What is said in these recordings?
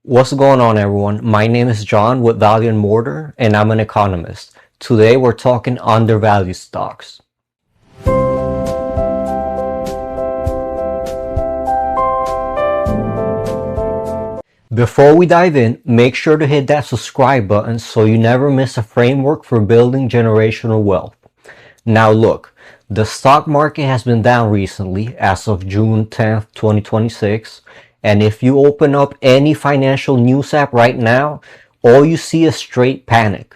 What's going on, everyone? My name is John with Value and Mortar, and I'm an economist. Today we're talking undervalued stocks. Before we dive in, make sure to hit that subscribe button so you never miss a framework for building generational wealth. Now look, the stock market has been down recently as of June 10th, 2026. And if you open up any financial news app right now, all you see is straight panic.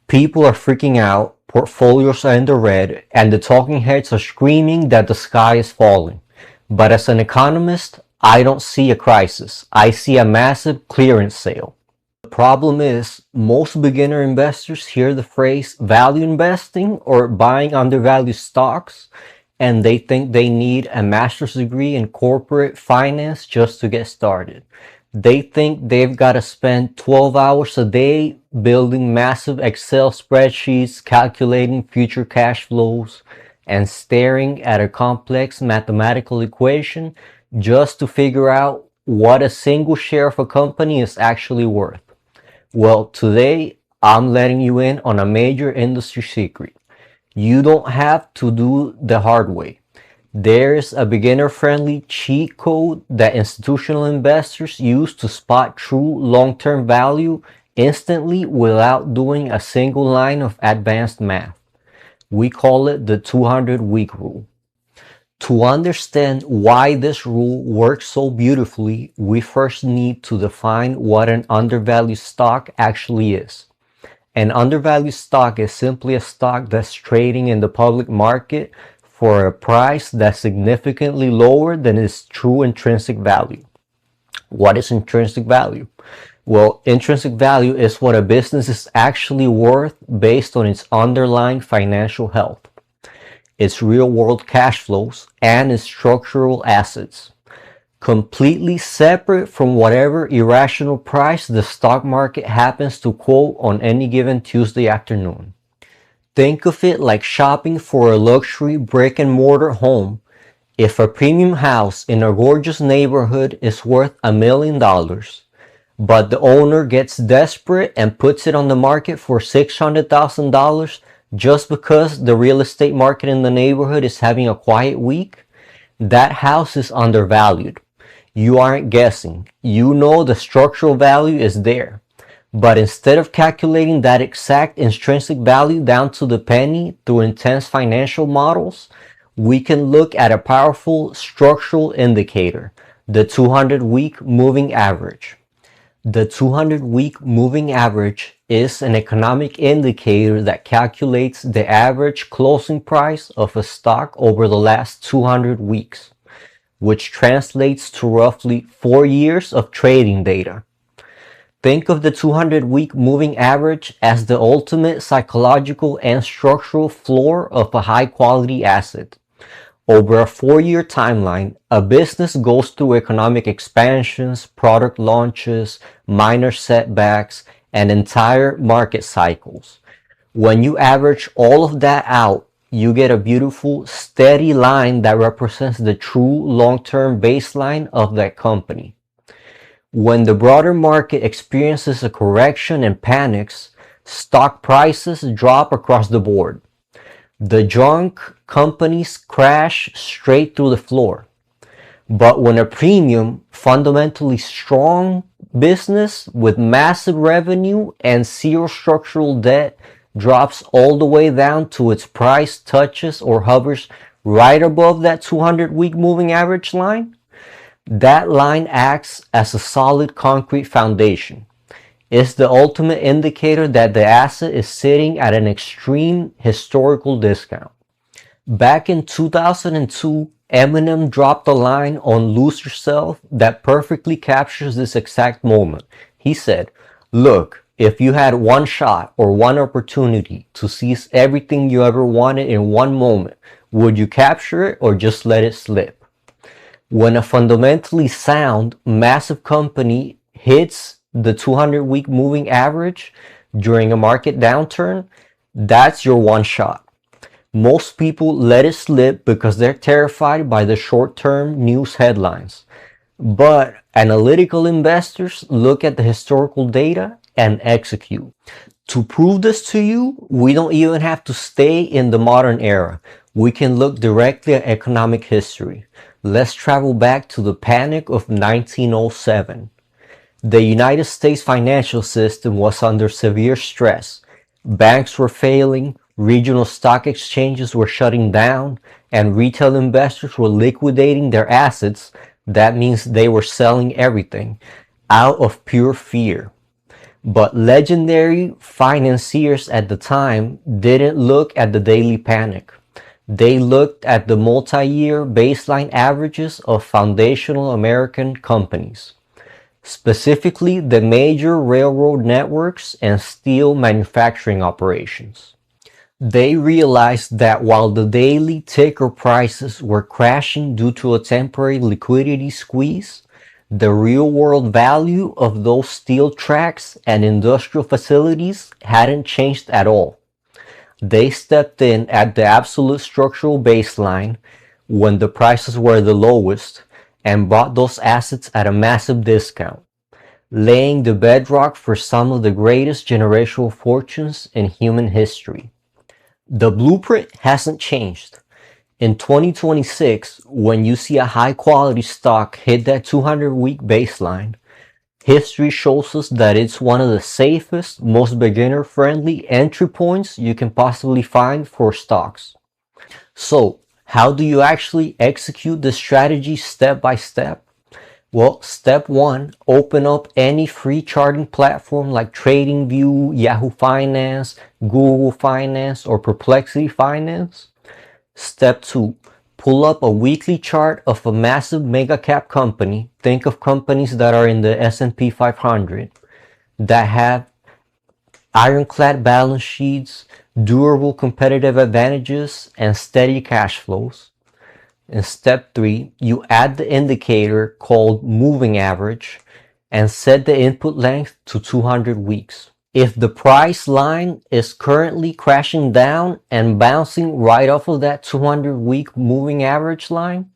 People are freaking out, portfolios are in the red, and the talking heads are screaming that the sky is falling. But as an economist, I don't see a crisis. I see a massive clearance sale. The problem is, most beginner investors hear the phrase value investing or buying undervalued stocks, and they think they need a master's degree in corporate finance just to get started. They think they've got to spend 12 hours a day building massive Excel spreadsheets, calculating future cash flows, and staring at a complex mathematical equation just to figure out what a single share of a company is actually worth. Well, today I'm letting you in on a major industry secret. You don't have to do the hard way. There's a beginner-friendly cheat code that institutional investors use to spot true long-term value instantly without doing a single line of advanced math. We call it the 200-week rule. To understand why this rule works so beautifully, we first need to define what an undervalued stock actually is. An undervalued stock is simply a stock that's trading in the public market for a price that's significantly lower than its true intrinsic value. What is intrinsic value? Well, intrinsic value is what a business is actually worth based on its underlying financial health, its real-world cash flows, and its structural assets, completely separate from whatever irrational price the stock market happens to quote on any given Tuesday afternoon. Think of it like shopping for a luxury brick-and-mortar home. If a premium house in a gorgeous neighborhood is worth $1 million, but the owner gets desperate and puts it on the market for $600,000 just because the real estate market in the neighborhood is having a quiet week, that house is undervalued. You aren't guessing. You know the structural value is there. But instead of calculating that exact intrinsic value down to the penny through intense financial models, we can look at a powerful structural indicator, the 200-week moving average. The 200-week moving average is an economic indicator that calculates the average closing price of a stock over the last 200 weeks, which translates to roughly 4 years of trading data. Think of the 200-week moving average as the ultimate psychological and structural floor of a high-quality asset. Over a 4-year timeline, a business goes through economic expansions, product launches, minor setbacks, and entire market cycles. When you average all of that out, you get a beautiful, steady line that represents the true long-term baseline of that company. When the broader market experiences a correction and panics, stock prices drop across the board. The junk companies crash straight through the floor. But when a premium, fundamentally strong business with massive revenue and zero structural debt drops all the way down to its price touches or hovers right above that 200-week moving average line, that line acts as a solid concrete foundation. It's the ultimate indicator that the asset is sitting at an extreme historical discount. Back in 2002, Eminem dropped a line on Lose Yourself that perfectly captures this exact moment. He said, "Look, if you had one shot or one opportunity to seize everything you ever wanted in one moment, would you capture it or just let it slip?" When a fundamentally sound, massive company hits the 200-week moving average during a market downturn, that's your one shot. Most people let it slip because they're terrified by the short-term news headlines. But Analytical investors look at the historical data and execute. To prove this to you, we don't even have to stay in the modern era. We can look directly at economic history. Let's travel back to the panic of 1907. The United States financial system was under severe stress. Banks were failing, regional stock exchanges were shutting down, and retail investors were liquidating their assets. That means they were selling everything out of pure fear. But legendary financiers at the time didn't look at the daily panic. They looked at the multi-year baseline averages of foundational American companies, specifically the major railroad networks and steel manufacturing operations. They realized that while the daily ticker prices were crashing due to a temporary liquidity squeeze, the real-world value of those steel tracks and industrial facilities hadn't changed at all. They stepped in at the absolute structural baseline when the prices were the lowest and bought those assets at a massive discount, laying the bedrock for some of the greatest generational fortunes in human history. The blueprint hasn't changed. In 2026, when you see a high-quality stock hit that 200-week baseline, history shows us that it's one of the safest, most beginner-friendly entry points you can possibly find for stocks. So, how do you actually execute this strategy step by step? Well, step one, open up any free charting platform like TradingView, Yahoo Finance, Google Finance, or Perplexity Finance. Step two, pull up a weekly chart of a massive mega cap company. Think of companies that are in the S&P 500 that have ironclad balance sheets, durable competitive advantages, and steady cash flows. In step three, you add the indicator called moving average and set the input length to 200 weeks. If the price line is currently crashing down and bouncing right off of that 200-week moving average line,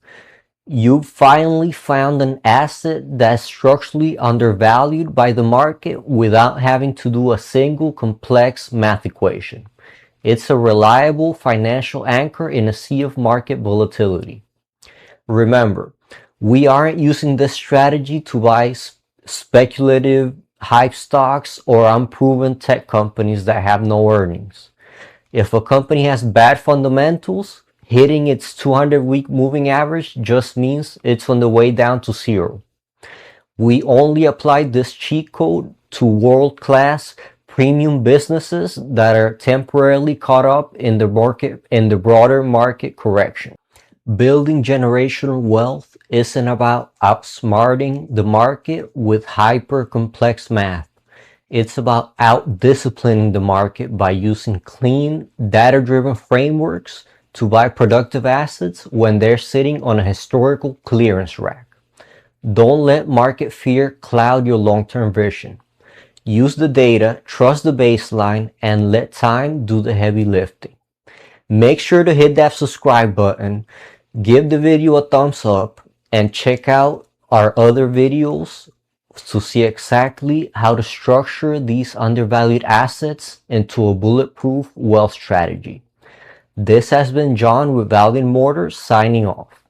you've finally found an asset that's structurally undervalued by the market without having to do a single complex math equation. It's a reliable financial anchor in a sea of market volatility. Remember, we aren't using this strategy to buy speculative hype stocks or unproven tech companies that have no earnings. If a company has bad fundamentals, hitting its 200-week moving average just means it's on the way down to zero. We only apply this cheat code to world-class premium businesses that are temporarily caught up in the broader market correction. Building generational wealth isn't about outsmarting the market with hyper-complex math. It's about out-disciplining the market by using clean, data-driven frameworks to buy productive assets when they're sitting on a historical clearance rack. Don't let market fear cloud your long-term vision. Use the data, trust the baseline, and let time do the heavy lifting. Make sure to hit that subscribe button, give the video a thumbs up, and check out our other videos to see exactly how to structure these undervalued assets into a bulletproof wealth strategy. This has been John with Valiant Mortar signing off.